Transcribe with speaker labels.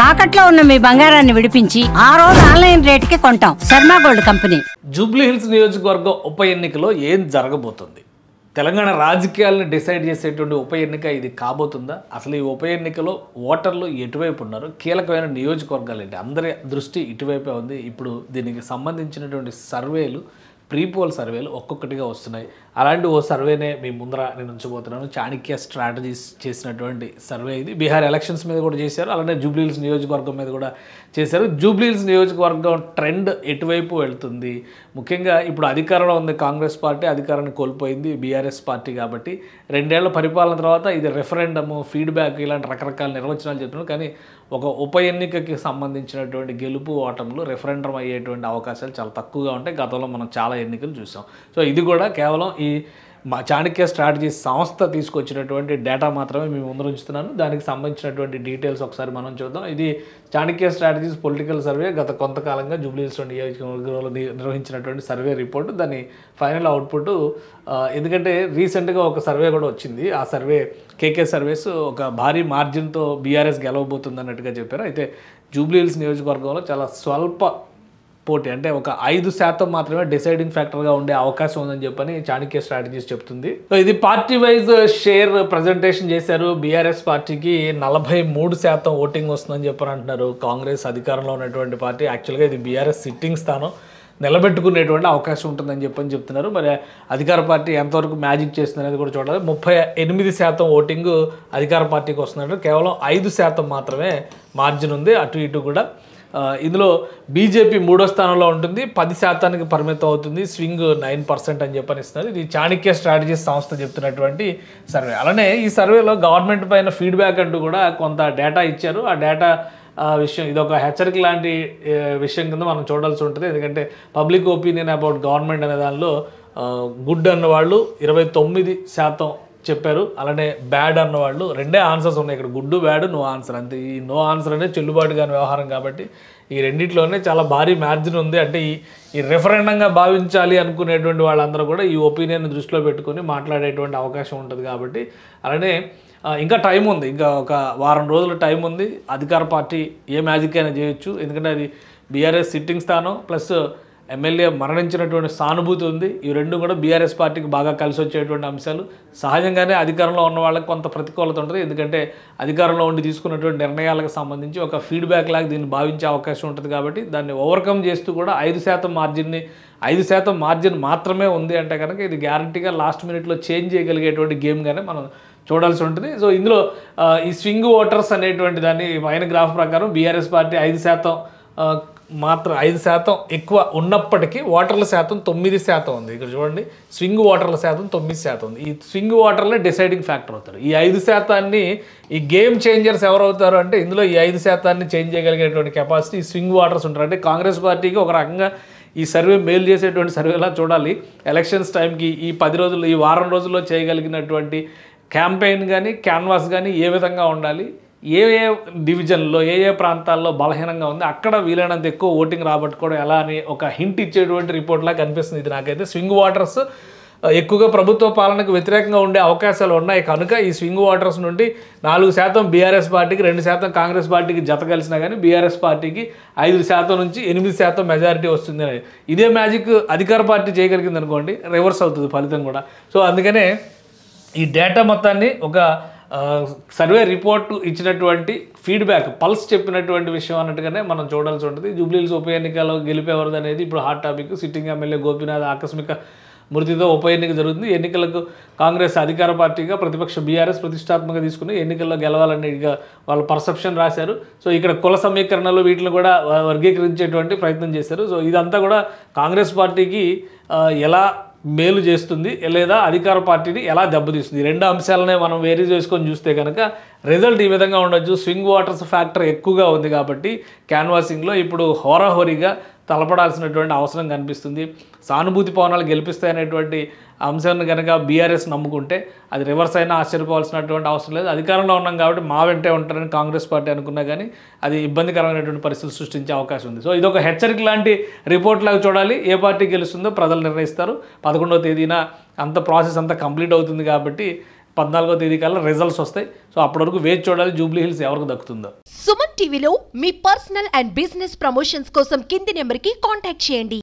Speaker 1: తాకట్లో ఉన్న మీ బంగారాన్ని విడిపించి ఆ రోజు ఆన్లైన్ రేటుకి కొంటాం. Sharma gold company.
Speaker 2: Jubilee hills నియోజకవర్గం ఉప ఎన్నికలో ఏం జరగబోతుంది? తెలంగాణ రాజకీయాలను డిసైడ్ చేసేటువంటి ఉప ఎన్నిక ఇది కాబోతుందా? అసలు ఈ ఉప ఎన్నికలో ఓటర్లు ఎటువైపు ఉన్నారు? కీలకమైన నియోజకవర్గాలు ఏంటి? అందరి దృష్టి ఇటువైపే ఉంది. ఇప్పుడు దీనికి సంబంధించినటువంటి సర్వేలు, ప్రీపోల్ సర్వేలు ఒక్కొక్కటిగా వస్తున్నాయి. అలాంటి ఓ సర్వేనే మీ ముందర నేను ఉంచబోతున్నాను. చాణక్య స్ట్రాటజీస్ చేసినటువంటి సర్వే ఇది. బీహార్ ఎలక్షన్స్ మీద కూడా చేశారు, అలానే జూబ్లీ హిల్స్ నియోజకవర్గం మీద కూడా చేశారు. జూబ్లీ హిల్స్ నియోజకవర్గం ట్రెండ్ ఎటువైపు వెళ్తుంది? ముఖ్యంగా ఇప్పుడు అధికారంలో ఉంది కాంగ్రెస్ పార్టీ, అధికారాన్ని కోల్పోయింది బీఆర్ఎస్ పార్టీ. కాబట్టి 2 ఏళ్ల పరిపాలన తర్వాత ఇది రెఫరెండము, ఫీడ్బ్యాక్ ఇలాంటి రకరకాల నిర్వచనాలు చెప్తున్నారు. కానీ ఒక ఉప ఎన్నికకి సంబంధించినటువంటి గెలుపు ఓటములు రెఫరెండం అయ్యేటువంటి అవకాశాలు చాలా తక్కువగా ఉంటాయి. గతంలో మనం చాలా ఎన్నికలు చూసాం. సో ఇది కూడా కేవలం ఈ చాణక్య స్ట్రాటజీ సంస్థ తీసుకొచ్చినటువంటి డేటా మాత్రమే మేము ముందు ఉంచుతున్నాను. దానికి సంబంధించినటువంటి డీటెయిల్స్ ఒకసారి మనం చూద్దాం. ఇది చాణక్య స్ట్రాటజీస్ పొలిటికల్ సర్వే గత కొంతకాలంగా జూబ్లీ హిల్స్ నియోజకవర్గంలో నిర్వహించినటువంటి సర్వే రిపోర్టు. దాని ఫైనల్ అవుట్పుట్ ఎందుకంటే రీసెంట్గా ఒక సర్వే కూడా వచ్చింది. ఆ సర్వే కేకే సర్వేస్ ఒక భారీ మార్జిన్తో బీఆర్ఎస్ గెలవబోతుంది అన్నట్టుగా చెప్పారు. అయితే జూబ్లీ హిల్స్ నియోజకవర్గంలో చాలా స్వల్ప పోటీ, అంటే ఒక 5% మాత్రమే డిసైడింగ్ ఫ్యాక్టర్గా ఉండే అవకాశం ఉందని చెప్పని చాణక్య స్ట్రాటజీస్ చెప్తుంది. సో ఇది పార్టీ వైజ్ షేర్ ప్రజెంటేషన్ చేశారు. బీఆర్ఎస్ పార్టీకి 43% ఓటింగ్ వస్తుందని చెప్పని అంటున్నారు. కాంగ్రెస్ అధికారంలో ఉన్నటువంటి పార్టీ, యాక్చువల్గా ఇది బీఆర్ఎస్ సిట్టింగ్ స్థానం, నిలబెట్టుకునేటువంటి అవకాశం ఉంటుందని చెప్పని చెప్తున్నారు. మరి అధికార పార్టీ ఎంతవరకు మ్యాజిక్ చేస్తుంది అనేది కూడా చూడాలి. 38% ఓటింగ్ అధికార పార్టీకి వస్తున్నారు. కేవలం 5% మాత్రమే మార్జిన్ ఉంది అటు ఇటు కూడా. ఇందులో బీజేపీ 3వ స్థానంలో ఉంటుంది, 10%కి పరిమితం అవుతుంది. స్వింగ్ 9% అని చెప్పని ఇస్తున్నారు. ఇది చాణక్య స్ట్రాటజీస్ సంస్థ చెప్తున్నటువంటి సర్వే. అలానే ఈ సర్వేలో గవర్నమెంట్ పైన ఫీడ్బ్యాక్ అంటూ కూడా కొంత డేటా ఇచ్చారు. ఆ డేటా విషయం ఇదొక హెచ్చరిక లాంటి విషయం కింద మనం చూడాల్సి ఉంటుంది. ఎందుకంటే పబ్లిక్ ఒపీనియన్ అబౌట్ గవర్నమెంట్ అనే దానిలో గుడ్ అన్నవాళ్ళు 29% చెప్పారు. అలానే బ్యాడ్ అన్నవాళ్ళు 2 ఆన్సర్స్ ఉన్నాయి. ఇక్కడ గుడ్, బ్యాడ్, నో ఆన్సర్, అంతే. ఈ నో ఆన్సర్ అనేది చెల్లుబాటు కాని వ్యవహారం కాబట్టి ఈ రెండిట్లోనే చాలా భారీ మార్జిన్ ఉంది. అంటే ఈ రెఫరెండంగా భావించాలి అనుకునేటువంటి వాళ్ళందరూ కూడా ఈ ఒపీనియన్ దృష్టిలో పెట్టుకొని మాట్లాడేటువంటి అవకాశం ఉంటుంది. కాబట్టి అలానే ఇంకా టైం ఉంది, ఇంకా ఒక వారం రోజుల టైం ఉంది. అధికార పార్టీ ఏ మ్యాజిక్ అయినా చేయొచ్చు. ఎందుకంటే అది బీఆర్ఎస్ సిట్టింగ్ స్థానం, ప్లస్ ఎమ్మెల్యే మరణించినటువంటి సానుభూతి ఉంది. ఈ రెండు కూడా బీఆర్ఎస్ పార్టీకి బాగా కలిసి వచ్చేటువంటి అంశాలు. సహజంగానే అధికారంలో ఉన్న వాళ్ళకి కొంత ప్రతికూలత ఉంటుంది. ఎందుకంటే అధికారంలో ఉండి తీసుకున్నటువంటి నిర్ణయాలకు సంబంధించి ఒక ఫీడ్బ్యాక్ లాగా దీన్ని భావించే అవకాశం ఉంటుంది. కాబట్టి దాన్ని ఓవర్కమ్ చేస్తూ కూడా 5% మార్జిన్ని 5% మార్జిన్ మాత్రమే ఉంది అంటే కనుక ఇది గ్యారంటీగా లాస్ట్ మినిట్లో చేంజ్ చేయగలిగేటువంటి గేమ్గానే మనం చూడాల్సి ఉంటుంది. సో ఇందులో ఈ స్వింగ్ ఓటర్స్ అనేటువంటి దాన్ని పైన గ్రాఫ్ ప్రకారం బీఆర్ఎస్ పార్టీ 5% మాత్రం 5% ఎక్కువ ఉన్నప్పటికీ ఓటర్ల శాతం 9% ఉంది. ఇక్కడ చూడండి, స్వింగ్ ఓటర్ల శాతం 9% ఉంది. ఈ స్వింగ్ ఓటర్లే డిసైడింగ్ ఫ్యాక్టర్ అవుతారు. ఈ 5%ని ఈ గేమ్ చేంజర్స్ ఎవరవుతారు అంటే ఇందులో ఈ 5%ని చేంజ్ చేయగలిగేటువంటి కెపాసిటీ స్వింగ్ ఓటర్స్ ఉంటారు. అంటే కాంగ్రెస్ పార్టీకి ఒక రకంగా ఈ సర్వే మేలు చేసేటువంటి సర్వేలా చూడాలి. ఎలక్షన్స్ టైంకి ఈ 10 రోజులు, ఈ వారం రోజుల్లో చేయగలిగినటువంటి క్యాంపెయిన్ కానీ క్యాన్వాస్ కానీ ఏ విధంగా ఉండాలి, ఏ డివిజన్లో ఏ ప్రాంతాల్లో బలహీనంగా ఉంది, అక్కడ వీలైనంత ఎక్కువ ఓటింగ్ రాబట్టుకోవడం ఎలా అని ఒక హింట్ ఇచ్చేటువంటి రిపోర్ట్లా కనిపిస్తుంది. ఇది నాకైతే స్వింగ్ ఓటర్స్ ఎక్కువగా ప్రభుత్వ పాలనకు వ్యతిరేకంగా ఉండే అవకాశాలు ఉన్నాయి కనుక ఈ స్వింగ్ ఓటర్స్ నుండి 4% బీఆర్ఎస్ పార్టీకి, 2% కాంగ్రెస్ పార్టీకి జత కలిసినా కానీ బీఆర్ఎస్ పార్టీకి 5% నుంచి 8% మెజారిటీ వస్తుంది అనేది. ఇదే మ్యాజిక్ అధికార పార్టీ చేయగలిగింది అనుకోండి, రివర్స్ అవుతుంది ఫలితం కూడా. సో అందుకనే ఈ డేటా మొత్తాన్ని ఒక సర్వే రిపోర్టు ఇచ్చినటువంటి ఫీడ్బ్యాక్, పల్స్ చెప్పినటువంటి విషయం అన్నట్టుగానే మనం చూడాల్సి ఉంటుంది. జూబ్లీ హిల్స్ ఉప ఎన్నికలో గెలిపేవరది అనేది ఇప్పుడు hot topic. Sitting MLA Gopinath ఆకస్మిక మృతితో ఉప ఎన్నిక జరుగుతుంది. ఎన్నికలకు కాంగ్రెస్ అధికార పార్టీగా, ప్రతిపక్ష బీఆర్ఎస్ ప్రతిష్టాత్మకంగా తీసుకుని ఎన్నికల్లో గెలవాలని వాళ్ళ పర్సెప్షన్ రాశారు. సో ఇక్కడ కుల సమీకరణలు వీటిని కూడా వర్గీకరించేటువంటి ప్రయత్నం చేశారు. సో ఇదంతా కూడా కాంగ్రెస్ పార్టీకి ఎలా మేలు చేస్తుంది లేదా అధికార పార్టీని ఎలా దెబ్బతీస్తుంది, 2 అంశాలనే మనం వేరీ చేసుకొని చూస్తే కనుక రిజల్ట్ ఈ విధంగా ఉండొచ్చు. స్వింగ్ ఓటర్స్ ఫ్యాక్టర్ ఎక్కువగా ఉంది కాబట్టి క్యాన్వాసింగ్లో ఇప్పుడు హోరాహోరీగా తలపడాల్సినటువంటి అవసరం కనిపిస్తుంది. సానుభూతి పవనాలు గెలిపిస్తాయనేటువంటి అంశాన్ని కనుక బీఆర్ఎస్ నమ్ముకుంటే అది రివర్స్ అయినా ఆశ్చర్యపోవాల్సినటువంటి అవసరం లేదు. అధికారంలో ఉన్నాం కాబట్టి మా వెంటే ఉంటారని కాంగ్రెస్ పార్టీ అనుకున్నా కానీ అది ఇబ్బందికరమైనటువంటి పరిస్థితులు సృష్టించే అవకాశం ఉంది. సో ఇదొక హెచ్చరిక లాంటి రిపోర్ట్ లాగా చూడాలి. ఏ పార్టీ గెలుస్తుందో ప్రజలు నిర్ణయిస్తారు. 11వ తేదీన అంత ప్రాసెస్ అంతా కంప్లీట్ అవుతుంది కాబట్టి 14వ తేదీ కల్లా రిజల్ట్స్ వస్తాయి. సో అప్పటి వరకు వేచి చూడాలి జూబ్లీ హిల్స్ ఎవరికి దక్కుతుందో.
Speaker 3: సుమన్ టీవీలో మీ పర్సనల్ అండ్ బిజినెస్ ప్రమోషన్స్ కోసం కింది నెంబర్కి కాంటాక్ట్ చేయండి.